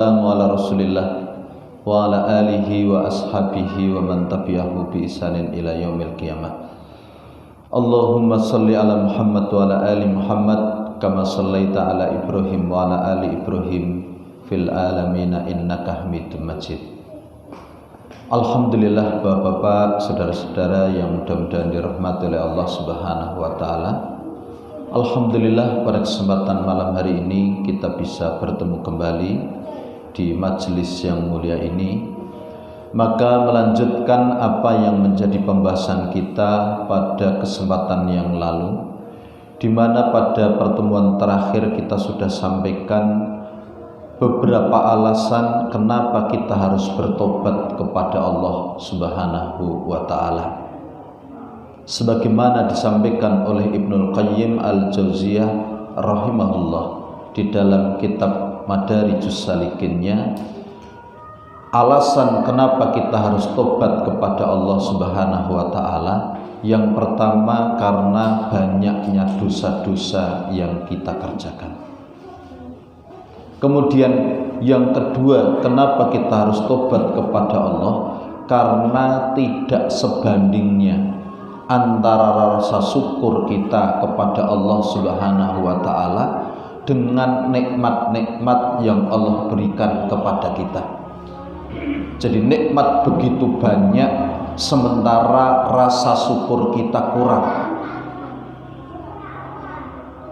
Assalamu ala Rasulillah wa ala alihi wa ashabihi wa man tabi'ahu bi ihsanin ila yaumil qiyamah. Allahumma salli ala Muhammad wa ala ali Muhammad kama sallaita ala Ibrahim wa ala ali Ibrahim fil alamin innaka Hamidum Majid. Alhamdulillah, Bapak-bapak, saudara-saudara yang mudah-mudahan dirahmati oleh Allah Subhanahu wa taala. Alhamdulillah, pada kesempatan malam hari ini kita bisa bertemu kembali di majelis yang mulia ini, maka melanjutkan apa yang menjadi pembahasan kita pada kesempatan yang lalu, di mana pada pertemuan terakhir kita sudah sampaikan beberapa alasan kenapa kita harus bertobat kepada Allah Subhanahu wa taala. Sebagaimana disampaikan oleh Ibnul Qayyim Al-Jauziyah rahimahullah di dalam kitab Madarijus Salikinnya, alasan kenapa kita harus tobat kepada Allah Subhanahu wa taala, yang pertama karena banyaknya dosa-dosa yang kita kerjakan. Kemudian yang kedua, kenapa kita harus tobat kepada Allah? Karena tidak sebandingnya antara rasa syukur kita kepada Allah Subhanahu wa taala dengan nikmat-nikmat yang Allah berikan kepada kita. Jadi nikmat begitu banyak, sementara rasa syukur kita kurang,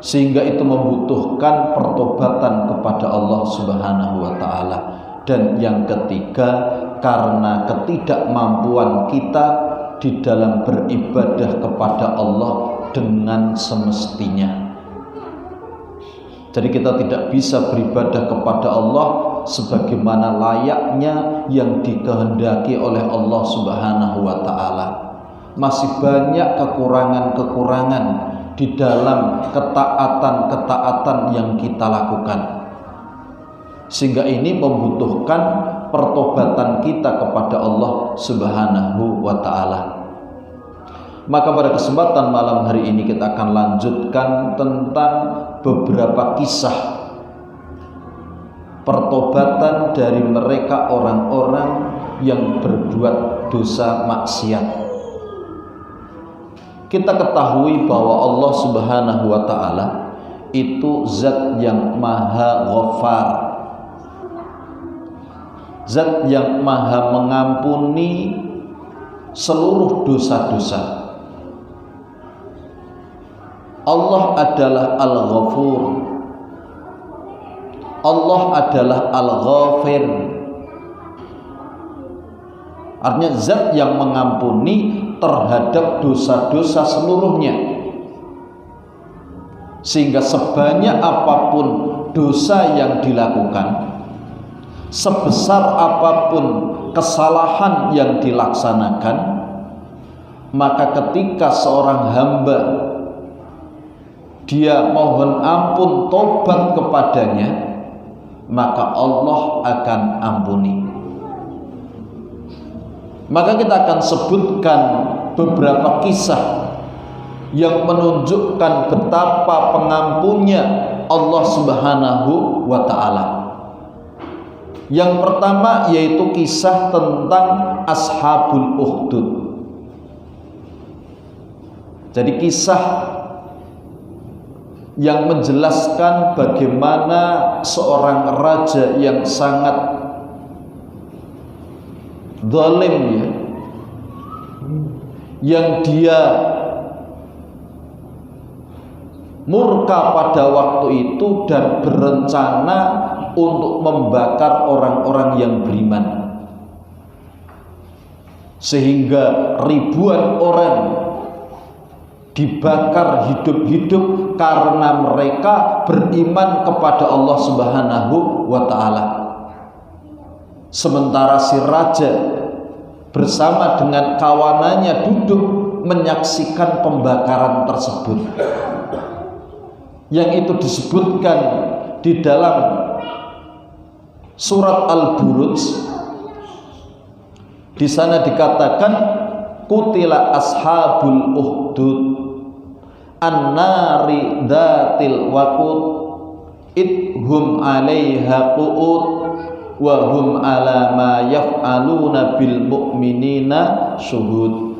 sehingga itu membutuhkan pertobatan kepada Allah Subhanahu wa taala. Dan yang ketiga, karena ketidakmampuan kita di dalam beribadah kepada Allah dengan semestinya. Jadi kita tidak bisa beribadah kepada Allah sebagaimana layaknya yang dikehendaki oleh Allah Subhanahu wa taala. Masih banyak kekurangan-kekurangan di dalam ketaatan-ketaatan yang kita lakukan, sehingga ini membutuhkan pertobatan kita kepada Allah Subhanahu wa taala. Maka pada kesempatan malam hari ini kita akan lanjutkan tentang beberapa kisah pertobatan dari mereka orang-orang yang berbuat dosa maksiat. Kita ketahui bahwa Allah Subhanahu wa taala itu zat yang maha ghafar, zat yang maha mengampuni seluruh dosa-dosa. Allah adalah Al-Ghafur, Allah adalah Al-Ghafir. Artinya zat yang mengampuni terhadap dosa-dosa seluruhnya, sehingga sebanyak apapun dosa yang dilakukan, sebesar apapun kesalahan yang dilaksanakan, maka ketika seorang hamba dia mohon ampun, tobat kepadanya, maka Allah akan ampuni. Maka kita akan sebutkan beberapa kisah yang menunjukkan betapa pengampunnya Allah Subhanahu wa taala. Yang pertama yaitu kisah tentang Ashabul Ukhdud. Jadi kisah yang menjelaskan bagaimana seorang raja yang sangat zalim, yang dia murka pada waktu itu dan berencana untuk membakar orang-orang yang beriman, sehingga ribuan orang dibakar hidup-hidup karena mereka beriman kepada Allah Subhanahu wa taala. Sementara si raja bersama dengan kawanannya duduk menyaksikan pembakaran tersebut, yang itu disebutkan di dalam surat Al-Buruj. Di sana dikatakan qutila ashabul ukhdud an-nari datil waqud idhum 'alaiha qu'ud wa hum ala ma yaf'aluna bil mu'minina syuhud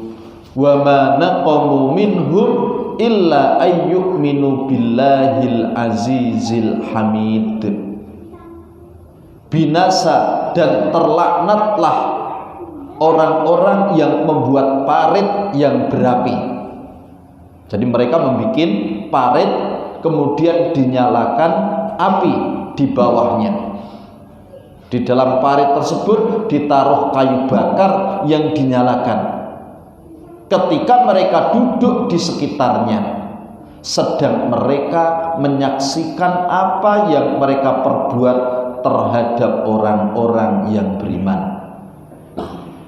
wa ma naqamu minhum illa ayyu'minu billahil azizil hamid. Binasa dan terlaknatlah orang-orang yang membuat parit yang berapi. Jadi mereka membuat parit kemudian dinyalakan api di bawahnya. Di dalam parit tersebut ditaruh kayu bakar yang dinyalakan. Ketika mereka duduk di sekitarnya, sedang mereka menyaksikan apa yang mereka perbuat terhadap orang-orang yang beriman.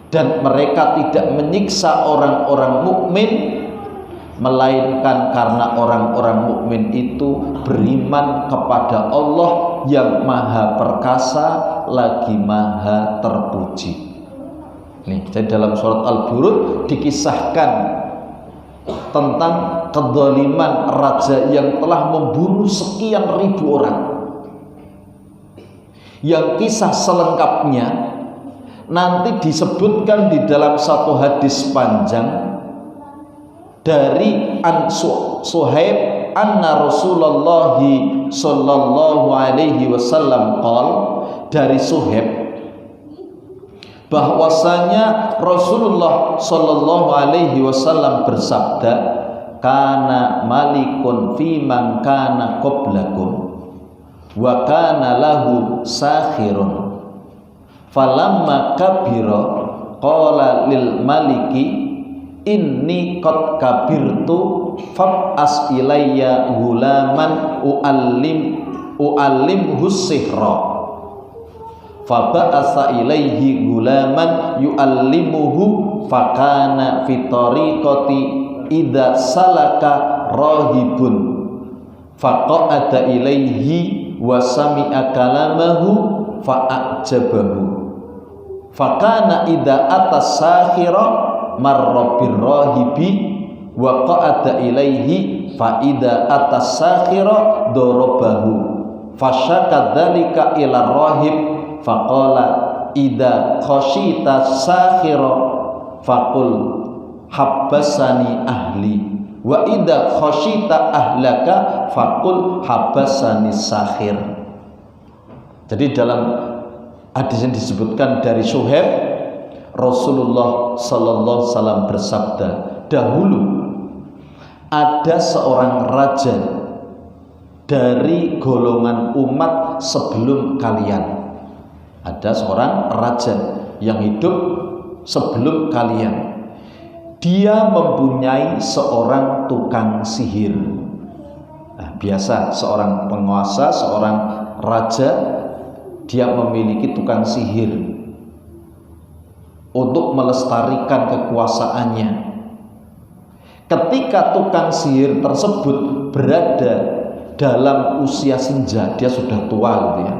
Dan mereka tidak menyiksa orang-orang mukmin, melainkan karena orang-orang mukmin itu beriman kepada Allah yang maha perkasa lagi maha terpuji. Nih, jadi dalam surat Al-Buruj dikisahkan tentang kedzaliman raja yang telah membunuh sekian ribu orang. Yang kisah selengkapnya nanti disebutkan di dalam satu hadis panjang dari Suhaib anna Rasulullah sallallahu alaihi wasallam qol, dari Suhaib bahwasanya Rasulullah sallallahu alaihi wasallam bersabda, kana malikun fi man kana qablakum wa kana lahu sakhirun falamma kabira qala lil maliki inni qad kabirtu fab'as ilayya gulaman u'allimhu sihra faba'asa ilaihi gulaman yu'allimuhu fakana fi tariqati idza salaka rahibun faqa'ada ilaihi wa sami'a kalamahu fa'ajabahu fakana idza atas sakhira marra birrahibi wa qa'ada ilaihi fa idza atas sakhira darabahu fasyaka dzalika ila rahib faqala idza khashita sakhira faqul habbasani ahli wa idza khashita ahlaka faqul habbasani sakhir. Jadi dalam hadis yang disebutkan dari Suhaib, Rasulullah sallallahu alaihi wasallam bersabda, dahulu ada seorang raja dari golongan umat sebelum kalian. Ada seorang raja yang hidup sebelum kalian. Dia mempunyai seorang tukang sihir. Nah, biasa seorang penguasa, seorang raja, dia memiliki tukang sihir untuk melestarikan kekuasaannya. Ketika tukang sihir tersebut berada dalam usia senja, dia sudah tua gitu ya.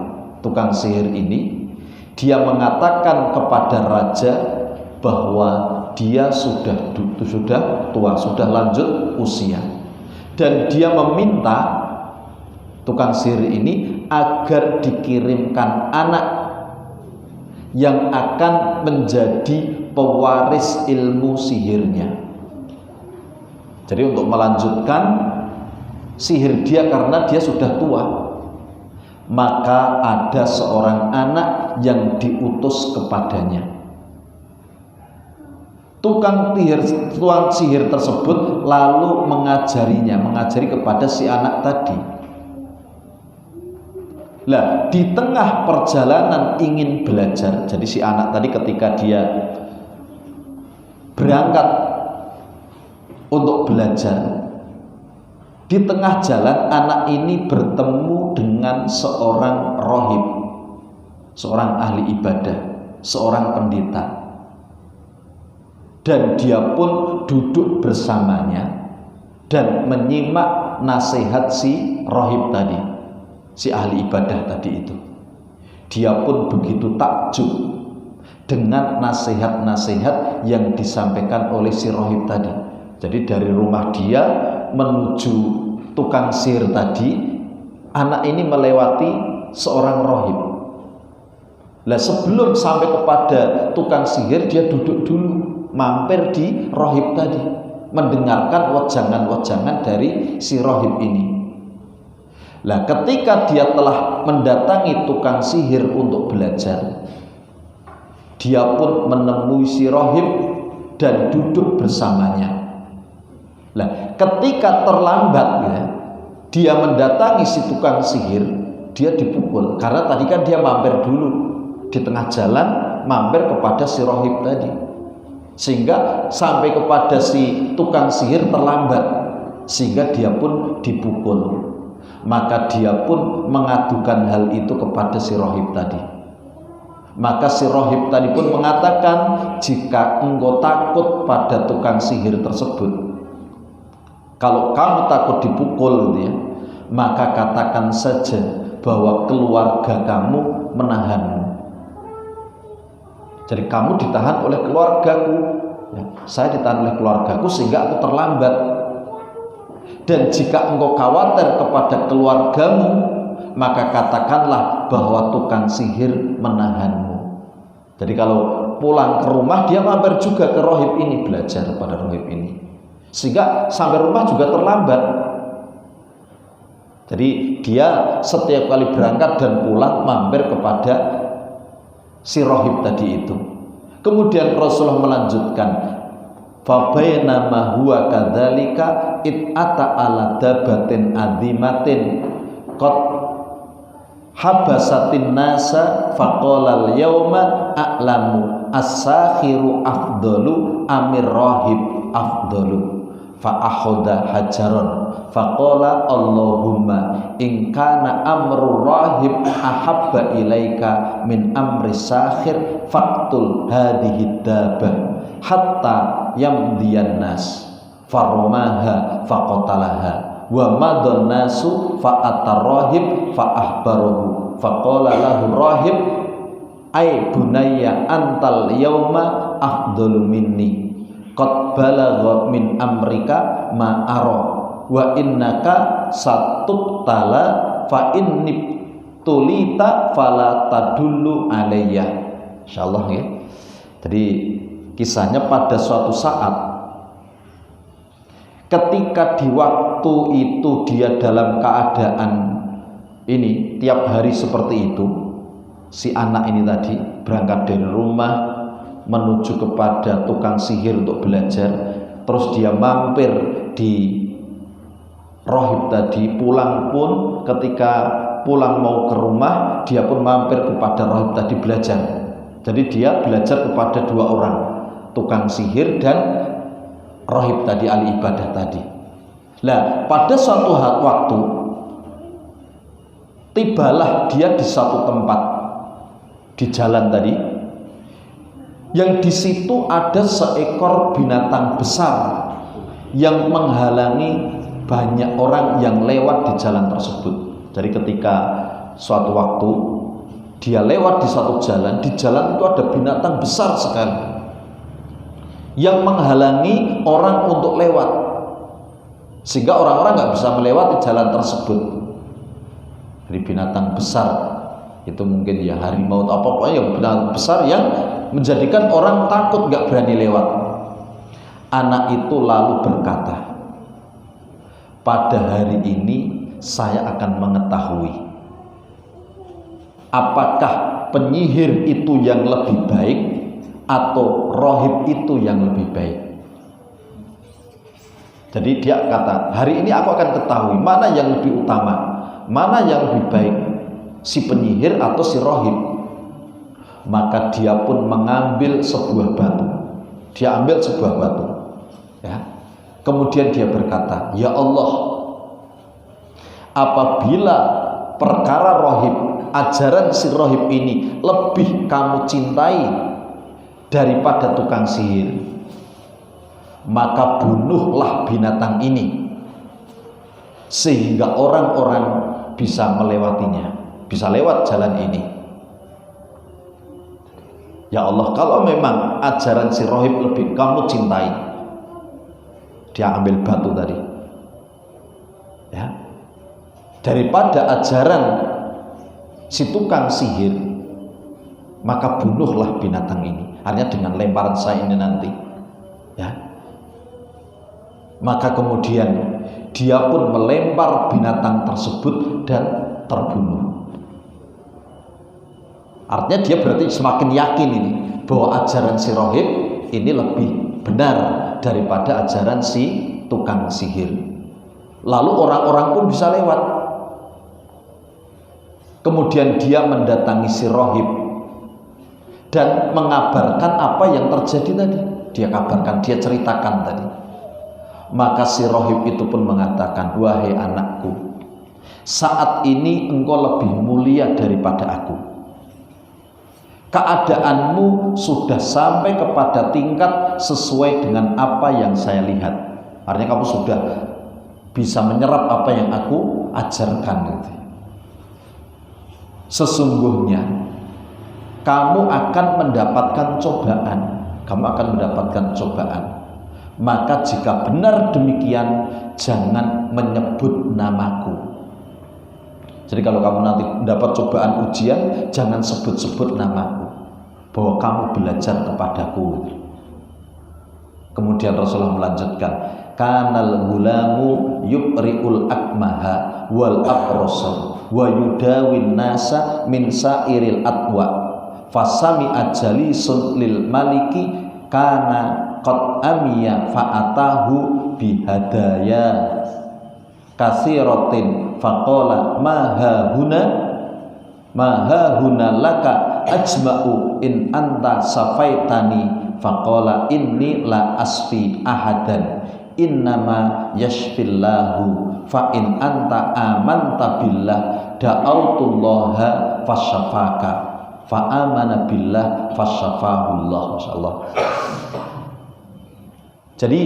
Tukang sihir ini dia mengatakan kepada raja bahwa dia sudah tua, sudah lanjut usia, dan dia meminta tukang sihir ini agar dikirimkan anak yang akan menjadi pewaris ilmu sihirnya. Jadi untuk melanjutkan sihir dia karena dia sudah tua, maka ada seorang anak yang diutus kepadanya. Tukang sihir tersebut lalu mengajari kepada si anak tadi. Lah, di tengah perjalanan ingin belajar, jadi si anak tadi ketika dia berangkat untuk belajar, di tengah jalan anak ini bertemu dengan seorang rohib, seorang ahli ibadah, seorang pendeta, dan dia pun duduk bersamanya dan menyimak nasihat si rohib tadi, si ahli ibadah tadi itu. Dia pun begitu takjub dengan nasihat-nasihat yang disampaikan oleh si rohib tadi. Jadi dari rumah dia menuju tukang sihir tadi, anak ini melewati seorang rohib. Lah sebelum sampai kepada tukang sihir, dia duduk dulu, mampir di rohib tadi, mendengarkan wejangan-wejangan dari si rohib ini. Lah ketika dia telah mendatangi tukang sihir untuk belajar, dia pun menemui si rohib dan duduk bersamanya. Lah ketika terlambat ya, dia mendatangi si tukang sihir, dia dipukul. Karena tadi kan dia mampir dulu di tengah jalan, mampir kepada si rohib tadi, sehingga sampai kepada si tukang sihir terlambat, sehingga dia pun dipukul. Maka dia pun mengadukan hal itu kepada si rohib tadi. Maka si rohib tadi pun mengatakan, jika engkau takut pada tukang sihir tersebut, kalau kamu takut dipukul gitu ya, maka katakan saja bahwa keluarga kamu menahanmu. Jadi kamu ditahan oleh keluargaku ya, saya ditahan oleh keluargaku sehingga aku terlambat. Dan jika engkau khawatir kepada keluargamu, maka katakanlah bahwa tukang sihir menahanmu. Jadi kalau pulang ke rumah, dia mampir juga ke rohib ini, belajar pada rohib ini, sehingga sampai rumah juga terlambat. Jadi dia setiap kali berangkat dan pulang mampir kepada si rohib tadi itu. Kemudian Rasulullah melanjutkan, fabainama huwa kadzalika it'ata ala dabatin azimatin qad habasatin nasa faqala al-yawma a'lamu as-sakhiru afdalu amir rahib afdalu fa akhadha hajaran faqala Allahumma in kana amru rahib ahabba ilaika min amri sakhir faqtul hadhihi dabah hatta yamdiyan nas faromaha faqatalaha wa madon nasu fa'atar rahib fa'ahbarahu faqala lahu rahib ay bunayya antal yawma afdalu minni qad balagha min amrika ma ara wa innaka satuqtala fa inni tulita fala tadullu alayya. Insyaallah ya. Jadi kisahnya pada suatu saat ketika di waktu itu dia dalam keadaan ini tiap hari seperti itu, si anak ini tadi berangkat dari rumah menuju kepada tukang sihir untuk belajar, terus dia mampir di rohib tadi, pulang pun ketika pulang mau ke rumah dia pun mampir kepada rohib tadi belajar. Jadi dia belajar kepada dua orang, tukang sihir dan rohib tadi, ahli ibadah tadi. Nah, pada suatu waktu tibalah dia di satu tempat di jalan tadi, yang di situ ada seekor binatang besar yang menghalangi banyak orang yang lewat di jalan tersebut. Jadi ketika suatu waktu dia lewat di satu jalan, di jalan itu ada binatang besar sekali yang menghalangi orang untuk lewat, sehingga orang-orang nggak bisa melewati jalan tersebut. Jadi binatang besar itu mungkin ya harimau atau apa-apa yang binatang besar yang menjadikan orang takut, nggak berani lewat. Anak itu lalu berkata, pada hari ini saya akan mengetahui apakah penyihir itu yang lebih baik atau rohib itu yang lebih baik. Jadi dia kata, hari ini aku akan ketahui mana yang lebih utama, mana yang lebih baik, si penyihir atau si rohib. Maka dia pun mengambil sebuah batu. Dia ambil sebuah batu ya. Kemudian dia berkata, ya Allah, apabila perkara rohib, ajaran si rohib ini lebih kamu cintai daripada tukang sihir, maka bunuhlah binatang ini sehingga orang-orang bisa melewatinya, bisa lewat jalan ini. Ya Allah, kalau memang ajaran si rohib lebih kamu cintai, dia ambil batu tadi ya, daripada ajaran si tukang sihir, maka bunuhlah binatang ini. Artinya dengan lemparan saya ini nanti, ya. Maka kemudian dia pun melempar binatang tersebut dan terbunuh. Artinya dia berarti semakin yakin ini bahwa ajaran si rahib ini lebih benar daripada ajaran si tukang sihir. Lalu orang-orang pun bisa lewat. Kemudian dia mendatangi si rahib dan mengabarkan apa yang terjadi tadi. Dia kabarkan, dia ceritakan tadi. Maka si rahib itu pun mengatakan, wahai anakku, saat ini engkau lebih mulia daripada aku. Keadaanmu sudah sampai kepada tingkat sesuai dengan apa yang saya lihat. Artinya kamu sudah bisa menyerap apa yang aku ajarkan gitu. Sesungguhnya kamu akan mendapatkan cobaan. Kamu akan mendapatkan cobaan. Maka jika benar demikian, jangan menyebut namaku. Jadi kalau kamu nanti dapat cobaan ujian, jangan sebut-sebut namaku, bahwa kamu belajar kepadaku. Kemudian Rasulullah melanjutkan, kanal gulamu yubri'ul akmaha wal abrasa wa yudawin nasa min sairil atwa fasami ajalisun lil maliki kana qad amiya fa'atahu bihadaya kasiratin faqala ma hahuna laka ajma'u in anta safaitani faqala inni la asfi ahadan innama yashfillahu fa in anta amanta billah da'autullaha fasyafaka fa amana billah fasyafahullah. Masyaallah. Jadi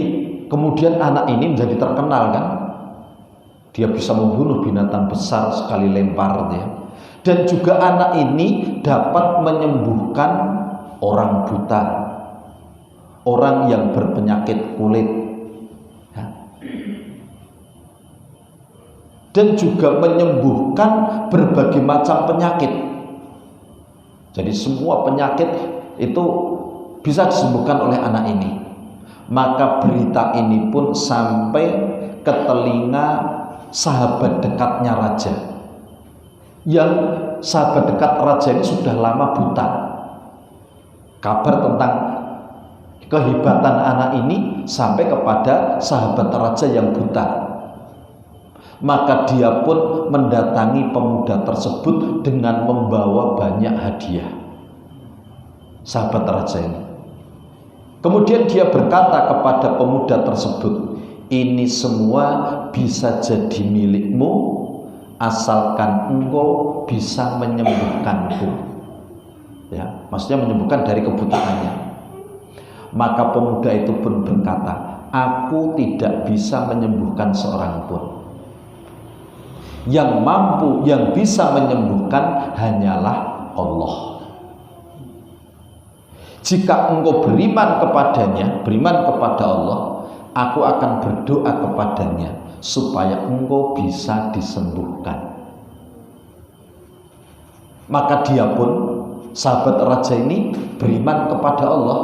kemudian anak ini menjadi terkenal kan, dia bisa membunuh binatang besar sekali lempar dia. Dan juga anak ini dapat menyembuhkan orang buta, orang yang berpenyakit kulit, ya. Dan juga menyembuhkan berbagai macam penyakit. Jadi semua penyakit itu bisa disembuhkan oleh anak ini. Maka berita ini pun sampai ke telinga sahabat dekatnya raja. Yang sahabat dekat raja ini sudah lama buta. Kabar tentang kehebatan anak ini sampai kepada sahabat raja yang buta. Maka dia pun mendatangi pemuda tersebut dengan membawa banyak hadiah. Sahabat raja ini. Kemudian dia berkata kepada pemuda tersebut, ini semua bisa jadi milikmu asalkan engkau bisa menyembuhkanku. Ya, maksudnya menyembuhkan dari kebutuhannya. Maka pemuda itu pun berkata, aku tidak bisa menyembuhkan seorang pun. Yang mampu, yang bisa menyembuhkan hanyalah Allah. Jika engkau beriman kepadanya, beriman kepada Allah, aku akan berdoa kepadanya supaya engkau bisa disembuhkan. Maka dia pun, sahabat raja ini beriman kepada Allah,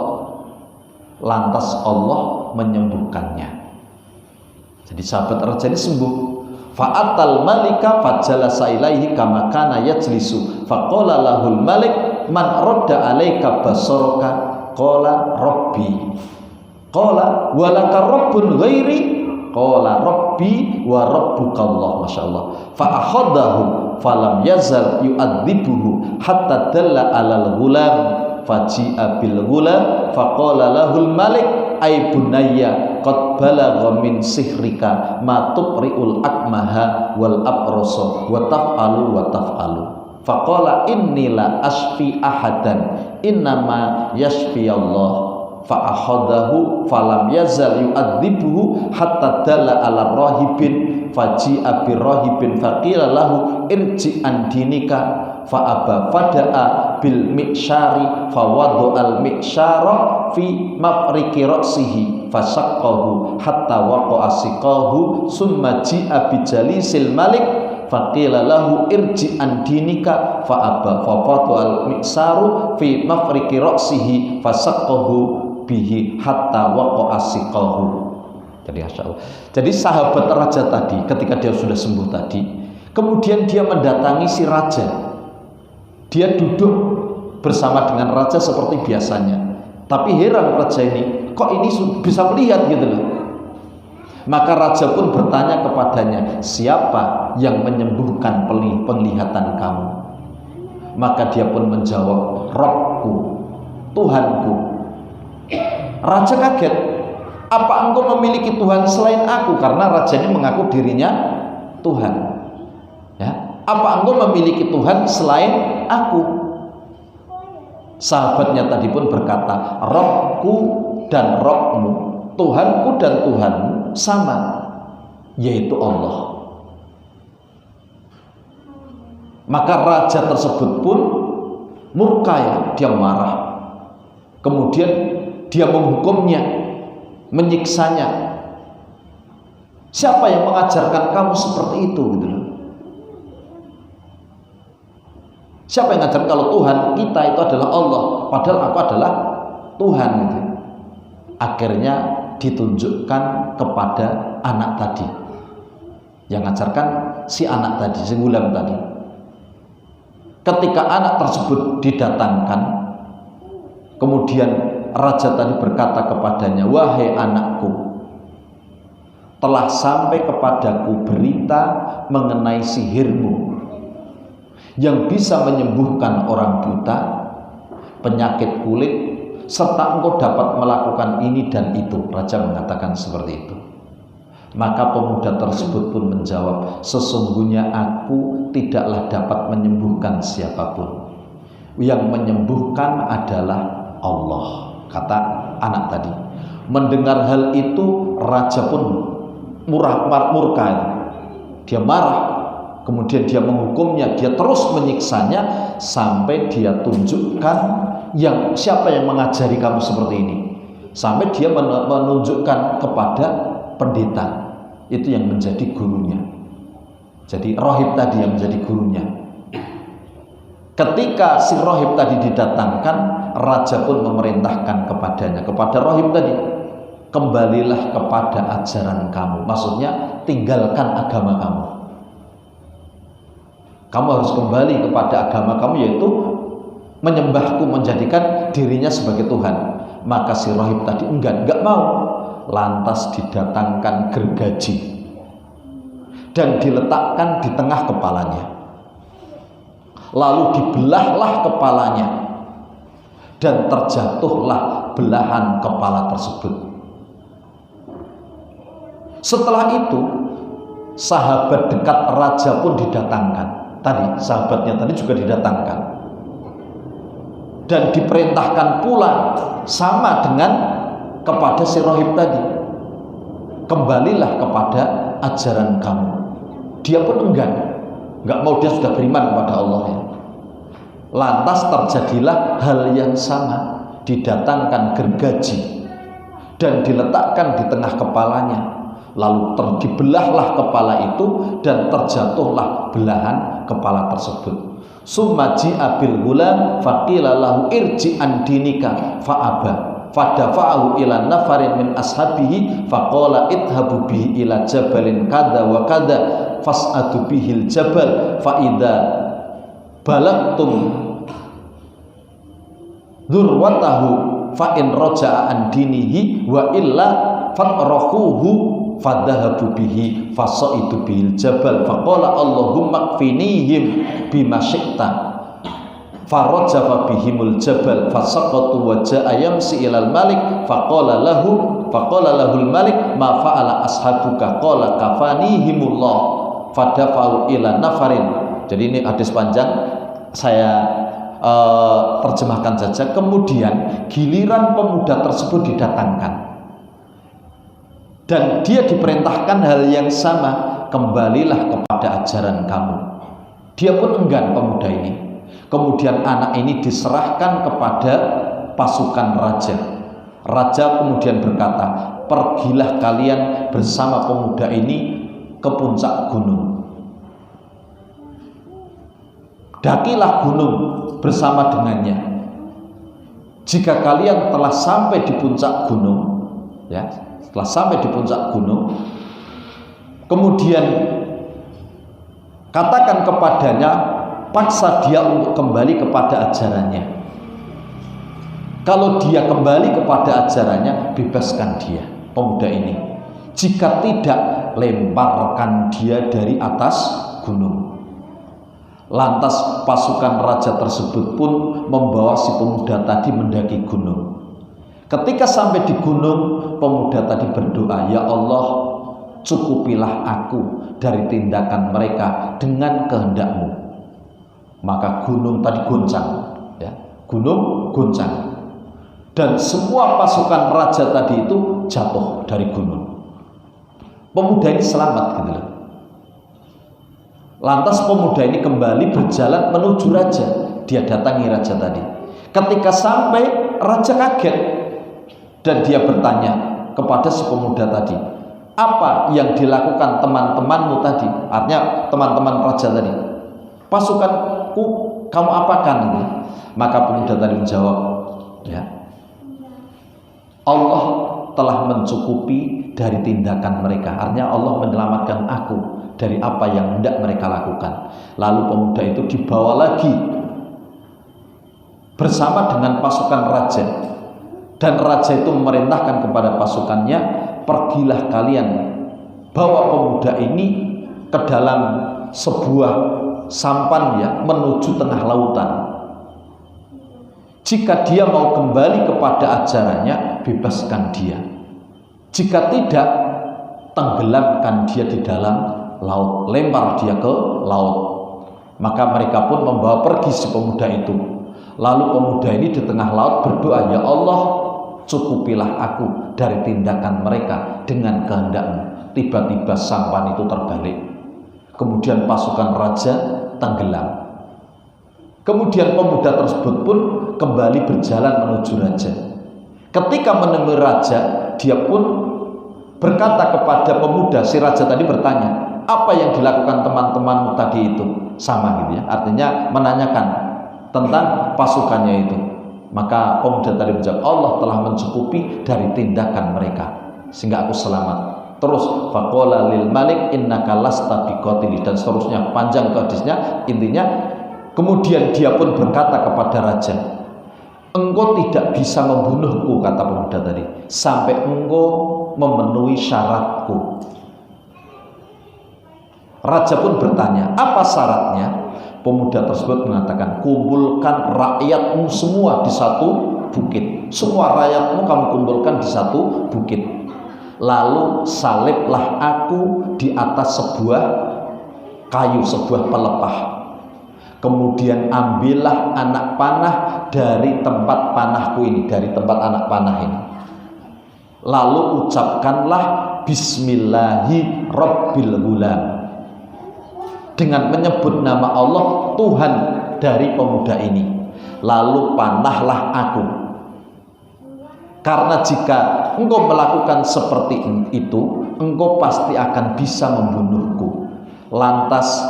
lantas Allah menyembuhkannya. Jadi sahabat raja ini sembuh. Fa'atal malika fajalasa ilaihi kama kana yajlisu faqala lahul malik man radda alaika basaraka qala rabbi qala walaka rabbun ghairi qala rabbi wa rabbukallah. Masyaallah. Fa akhadahu falam yazal yu'adzibuhu hatta dalla alal ghulam faji'a bil ghulam faqala lahul malik ay bunayya qad balagha min sihrika ma tubri'ul akmaha wal abrasa wa taf'alu faqala inni la asfi ahadan innama yashfi Allah fa akhadahu falam yazal yu'adzibuhu hatta dalla ala rahibin faji'a bir rahibin faqila lahu irji an dinika fa aba fada'a bil mi'syari fa wadu al mi'syara fi mafriki ra'sihi fasaqqahu hatta waqa'a siqahu summa ji'a bi jalisil malik faqila lahu irji an dinika fa aba fa fatal miksaru fi mafriqi ra'sihi fasaqqahu bihi hatta waqa'a siqahu. Jadi sahabat raja tadi ketika dia sudah sembuh tadi, kemudian dia mendatangi si raja. Dia duduk bersama dengan raja seperti biasanya. Tapi heran raja ini, kok ini bisa melihat gitu loh. Maka raja pun bertanya kepadanya, siapa yang menyembuhkan penglihatan kamu? Maka dia pun menjawab, Rabbku, Tuhanku. Raja kaget, apa engkau memiliki Tuhan selain aku? Karena raja ini mengaku dirinya Tuhan. Ya, apa engkau memiliki Tuhan selain aku? Sahabatnya tadi pun berkata, Rabbku dan Rabbmu, Tuhanku dan Tuhanmu sama, yaitu Allah. Maka raja tersebut pun murka, ya, dia marah. Kemudian dia menghukumnya, menyiksanya. Siapa yang mengajarkan kamu seperti itu gitu loh? Siapa yang mengajarkan kalau Tuhan kita itu adalah Allah, padahal aku adalah Tuhan gitu. Akhirnya ditunjukkan kepada anak tadi. Yang mengajarkan si anak tadi, si gulam tadi. Ketika anak tersebut didatangkan, kemudian raja tadi berkata kepadanya, wahai anakku, telah sampai kepadaku berita mengenai sihirmu yang bisa menyembuhkan orang buta, penyakit kulit, serta engkau dapat melakukan ini dan itu. Raja mengatakan seperti itu. Maka pemuda tersebut pun menjawab, sesungguhnya aku tidaklah dapat menyembuhkan siapapun. Yang menyembuhkan adalah Allah, kata anak tadi. Mendengar hal itu, raja pun murka. Dia marah, kemudian dia menghukumnya, dia terus menyiksanya sampai dia tunjukkan siapa yang mengajari kamu seperti ini. Sampai dia menunjukkan kepada pendeta, itu yang menjadi gurunya. Jadi rohib tadi yang menjadi gurunya. Ketika si rohib tadi didatangkan, raja pun memerintahkan kepadanya, kepada rohib tadi, kembalilah kepada ajaran kamu. Maksudnya tinggalkan agama kamu. Kamu harus kembali kepada agama kamu, yaitu menyembahku, menjadikan dirinya sebagai Tuhan. Maka si rohib tadi enggak mau. Lantas didatangkan gergaji dan diletakkan di tengah kepalanya, lalu dibelahlah kepalanya dan terjatuhlah belahan kepala tersebut. Setelah itu sahabat dekat raja pun didatangkan. Tadi sahabatnya tadi juga didatangkan dan diperintahkan pula sama dengan kepada si rohib tadi, kembalilah kepada ajaran kamu. Dia pun enggak mau, dia sudah beriman kepada Allah ya. Lantas terjadilah hal yang sama, didatangkan gergaji dan diletakkan di tengah kepalanya, lalu dibelahlah kepala itu dan terjatuhlah belahan kepala tersebut. Summa ji'a bil gulam faqila lahu irji an dinika fa'aba fadafa'ahu ila nafarin min ashabihi faqala idhabu bihi ila jabalin kada wa kada fas'adu bihil jabal fa idza balagtum dzurwatahu fa in raja'a an dinihi wa illa fatrahuhu fadhahabu bihi fasaidu bihil jabal faqala Allahumma kfinihim bima syi'ta farajafa bihimul jabal fasaqatu wa ja'a yamsi ilal malik faqala lahul malik ma fa'ala ashabuka qala kafanihimullah fadafa'u ila nafarin. Jadi ini hadis panjang, saya terjemahkan saja. Kemudian giliran pemuda tersebut didatangkan dan dia diperintahkan hal yang sama, kembalilah kepada ajaran kamu. Dia pun enggan, pemuda ini. Kemudian anak ini diserahkan kepada pasukan raja. Raja kemudian berkata, pergilah kalian bersama pemuda ini ke puncak gunung. dakilah gunung bersama dengannya. Jika kalian telah sampai di puncak gunung, ya, setelah sampai di puncak gunung, kemudian katakan kepadanya, paksa dia untuk kembali kepada ajarannya. Kalau dia kembali kepada ajarannya, bebaskan dia, pemuda ini. Jika tidak, lemparkan dia dari atas gunung. Lantas pasukan raja tersebut pun membawa si pemuda tadi mendaki gunung. Ketika sampai di gunung, pemuda tadi berdoa, "Ya Allah, cukupilah aku dari tindakan mereka dengan kehendak-Mu." Maka gunung tadi goncang, ya, gunung goncang, dan semua pasukan raja tadi itu jatuh dari gunung. Pemuda ini selamat, gitu loh. Lantas pemuda ini kembali berjalan menuju raja. Dia datangi raja tadi. Ketika sampai, raja kaget dan dia bertanya kepada si pemuda tadi, "Apa yang dilakukan teman-temanmu tadi?" Artinya teman-teman raja tadi. "Pasukanku kamu apakan?" Maka pemuda tadi menjawab, "Ya, Allah telah mencukupi dari tindakan mereka." Artinya Allah menyelamatkan aku dari apa yang hendak mereka lakukan. Lalu pemuda itu dibawa lagi bersama dengan pasukan raja, dan raja itu memerintahkan kepada pasukannya, "Pergilah kalian, bawa pemuda ini ke dalam sebuah sampan, ya, menuju tengah lautan. Jika dia mau kembali kepada ajarannya, bebaskan dia. Jika tidak, tenggelamkan dia di dalam laut, lempar dia ke laut." Maka mereka pun membawa pergi si pemuda itu. Lalu pemuda ini di tengah laut berdoa, "Ya Allah, cukupilah aku dari tindakan mereka dengan kehendak-Mu." Tiba-tiba sampan itu terbalik. Kemudian pasukan raja tenggelam. Kemudian pemuda tersebut pun kembali berjalan menuju raja. Ketika menemui raja, dia pun berkata kepada pemuda, si raja tadi bertanya, "Apa yang dilakukan teman-temanmu tadi itu?" Sama, gitu ya, artinya menanyakan tentang pasukannya itu. Maka pemuda tadi menjawab, "Allah telah mencukupi dari tindakan mereka sehingga aku selamat." Terus faqala lil malik innaka lasta biqatili, dan seterusnya, panjang hadisnya. Intinya kemudian dia pun berkata kepada raja, "Engkau tidak bisa membunuhku," kata pemuda tadi, "sampai engkau memenuhi syaratku." Raja pun bertanya, "Apa syaratnya?" Pemuda tersebut mengatakan, "Kumpulkan rakyatmu semua di satu bukit. Semua rakyatmu kamu kumpulkan di satu bukit. Lalu saliblah aku di atas sebuah kayu, sebuah pelepah. Kemudian ambillah anak panah dari tempat panahku ini, dari tempat anak panah ini. Lalu ucapkanlah Bismillahi Rabbil Ghulam, dengan menyebut nama Allah, Tuhan dari pemuda ini. Lalu panahlah aku. Karena jika engkau melakukan seperti itu, engkau pasti akan bisa membunuhku." Lantas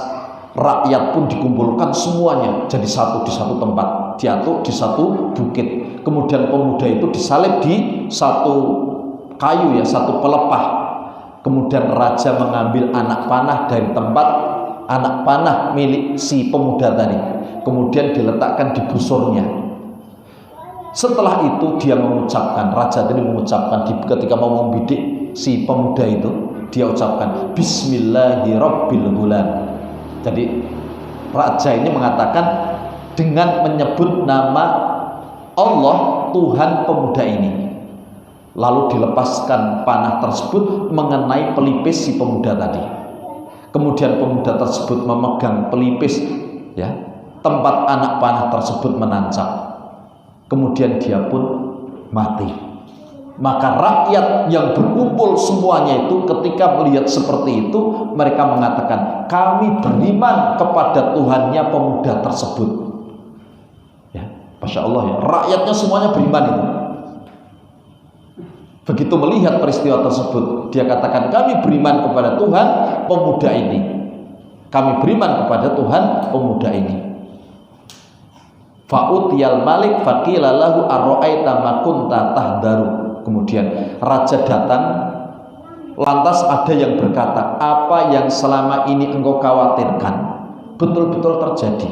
rakyat pun dikumpulkan semuanya jadi satu di satu tempat, jatuh di satu bukit. Kemudian pemuda itu disalib di satu kayu, ya, satu pelepah. Kemudian raja mengambil anak panah dari tempat anak panah milik si pemuda tadi, kemudian diletakkan di busurnya. Setelah itu dia mengucapkan, raja tadi mengucapkan, ketika mau membidik si pemuda itu, dia ucapkan Bismillahirrabbilghulam. Jadi raja ini mengatakan dengan menyebut nama Allah, Tuhan pemuda ini. Lalu dilepaskan panah tersebut mengenai pelipis si pemuda tadi. Kemudian pemuda tersebut memegang pelipis, ya, tempat anak panah tersebut menancap. Kemudian dia pun mati. Maka rakyat yang berkumpul semuanya itu ketika melihat seperti itu, mereka mengatakan, "Kami beriman kepada Tuhannya pemuda tersebut." Ya, Masya Allah, ya, rakyatnya semuanya beriman itu. Begitu melihat peristiwa tersebut, dia katakan, "Kami beriman kepada Tuhan pemuda ini. Kami beriman kepada Tuhan pemuda ini." Fa'utiyal malik faqila lahu arra'aita ma kunta tahdaru. Kemudian raja datang, lantas ada yang berkata, apa yang selama ini engkau khawatirkan betul-betul terjadi.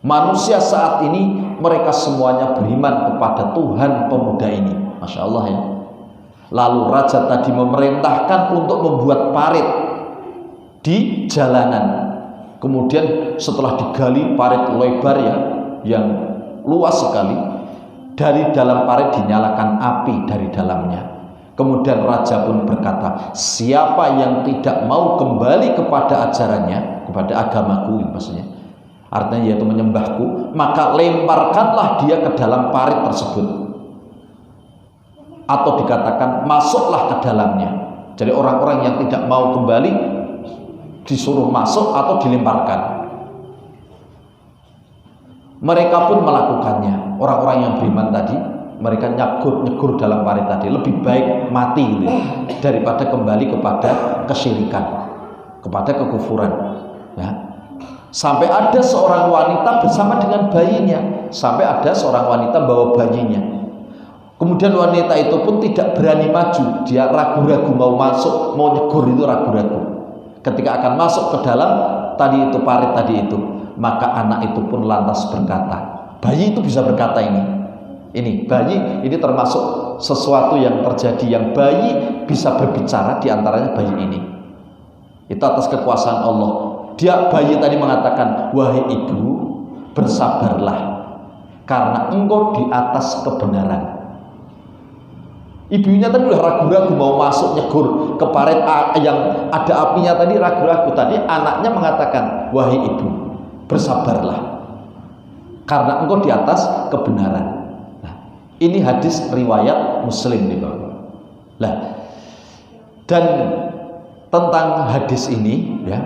Manusia saat ini mereka semuanya beriman kepada Tuhan pemuda ini. Masya Allah ya. Lalu raja tadi memerintahkan untuk membuat parit di jalanan. Kemudian setelah digali parit lebar ya, yang luas sekali, dari dalam parit dinyalakan api dari dalamnya. Kemudian raja pun berkata, siapa yang tidak mau kembali kepada ajarannya, kepada agamaku maksudnya, artinya yaitu menyembahku, maka lemparkanlah dia ke dalam parit tersebut, atau dikatakan masuklah ke dalamnya. Jadi orang-orang yang tidak mau kembali disuruh masuk atau dilemparkan. Mereka pun melakukannya. Orang-orang yang beriman tadi, mereka nyegur dalam parit tadi. Lebih baik mati gitu, daripada kembali kepada kesyirikan, kepada kekufuran ya. Sampai ada seorang wanita bersama dengan bayinya. Sampai ada seorang wanita bawa bayinya. Kemudian wanita itu pun tidak berani maju. Dia ragu-ragu mau masuk, mau nyegur itu ragu-ragu. Ketika akan masuk ke dalam tadi itu parit tadi itu, maka anak itu pun lantas berkata, bayi itu bisa berkata ini bayi ini termasuk sesuatu yang terjadi, yang bayi bisa berbicara, diantaranya bayi ini. Itu atas kekuasaan Allah. Bayi tadi mengatakan, wahai ibu, bersabarlah karena engkau di atas kebenaran. Ibunya tadi udah ragu-ragu mau masuk nyegur ke parit yang ada apinya tadi, ragu-ragu. Tadi anaknya mengatakan, wahai ibu, bersabarlah karena engkau di atas kebenaran. Nah, ini hadis riwayat Muslim nih Bapak. Nah, dan tentang hadis ini ya,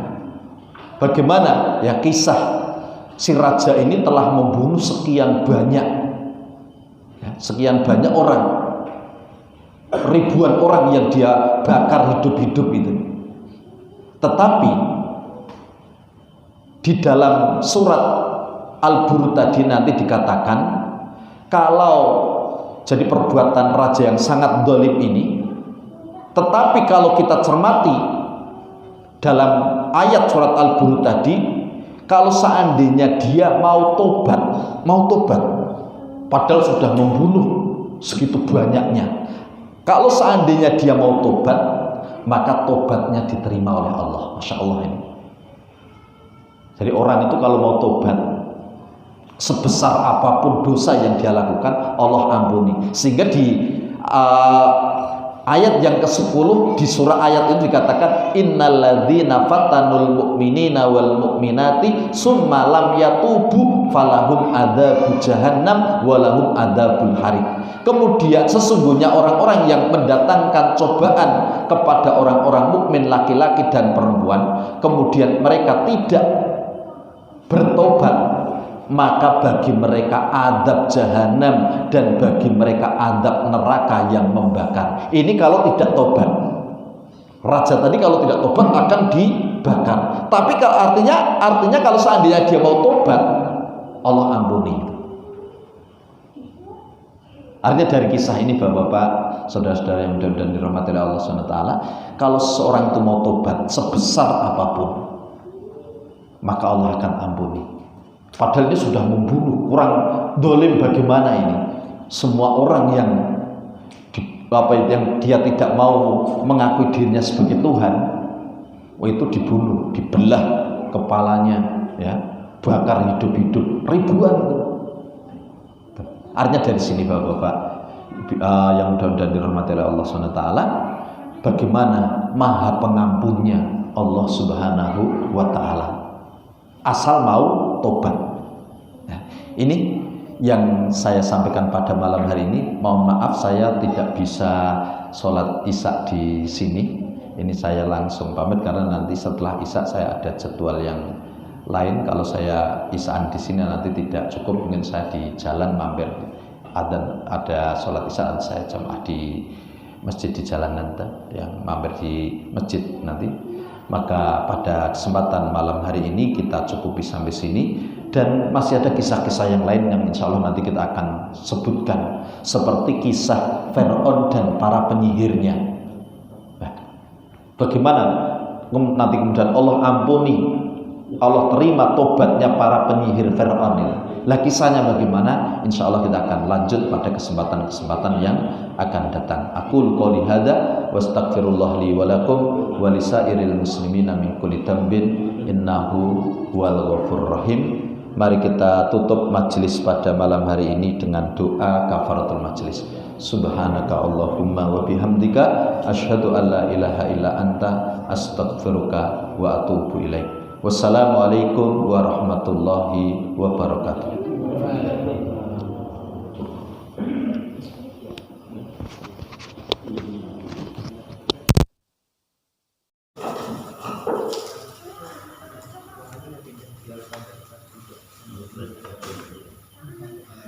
bagaimana ya kisah si raja ini telah membunuh sekian banyak ya, sekian banyak orang, ribuan orang yang dia bakar hidup-hidup itu. Tetapi di dalam surat Al-Buruj tadi nanti dikatakan, kalau jadi perbuatan raja yang sangat zalim ini, tetapi kalau kita cermati dalam ayat surat Al-Buruj tadi, kalau seandainya dia mau tobat, padahal sudah membunuh segitu banyaknya, kalau seandainya dia mau tobat, maka tobatnya diterima oleh Allah. Masya Allah ini. Jadi orang itu kalau mau tobat, sebesar apapun dosa yang dia lakukan, Allah ampuni. Sehingga di ayat yang ke-10 di surah ayat itu dikatakan, innalladzina fatanul mu'minina wal mu'minati summa lam yatubu falahum adzabu jahannam walahum adzabul harik. Kemudian sesungguhnya orang-orang yang mendatangkan cobaan kepada orang-orang mukmin laki-laki dan perempuan, kemudian mereka tidak bertobat, maka bagi mereka adab jahanam dan bagi mereka adab neraka yang membakar. Ini kalau tidak tobat. Raja tadi kalau tidak tobat akan dibakar. Tapi kalau artinya kalau seandainya dia mau tobat, Allah ampuni. Artinya dari kisah ini Bapak-bapak, saudara-saudara yang mudah-mudahan dirahmati oleh Allah SWT, kalau seseorang itu mau tobat sebesar apapun, maka Allah akan ampuni. Padahal ini sudah membunuh, kurang dolim bagaimana ini? Semua orang yang dia tidak mau mengakui dirinya sebagai Tuhan, itu dibunuh, dibelah kepalanya, ya, bakar hidup-hidup, ribuan itu. Artinya dari sini Bapak-bapak yang mudah-mudahan dirahmati oleh Allah SWT, bagaimana maha pengampunnya Allah Subhanahu wa Ta'ala, asal mau tobat. Nah, ini yang saya sampaikan pada malam hari ini. Mohon maaf saya tidak bisa sholat isya di sini. Ini saya langsung pamit karena nanti setelah isya saya ada jadwal yang lain. Kalau saya isyaan di sini nanti tidak cukup, mungkin saya di jalan mampir, ada sholat isya, saya jamaah di masjid di jalan nanti, yang mampir di masjid nanti. Maka pada kesempatan malam hari ini kita cukupi sampai sini, dan masih ada kisah-kisah yang lain yang insya Allah nanti kita akan sebutkan, seperti kisah Fir'aun dan para penyihirnya. Bagaimana nanti kemudian Allah ampuni, Allah terima tobatnya para penyihir Fir'aun ini. Lah kisahnya bagaimana? Insya Allah kita akan lanjut pada kesempatan-kesempatan yang akan datang. Aqulu qouli hadza wa astaghfirullah li wa lakum wa lisairil muslimina min kulli dhanbin innahu huwal ghafurur rahim. Mari kita tutup majelis pada malam hari ini dengan doa kafaratul majelis. Subhanaka Allahumma wa bihamdika asyhadu an la ilaha illa anta astaghfiruka wa atubu ilaik. Wassalamualaikum warahmatullahi wabarakatuh.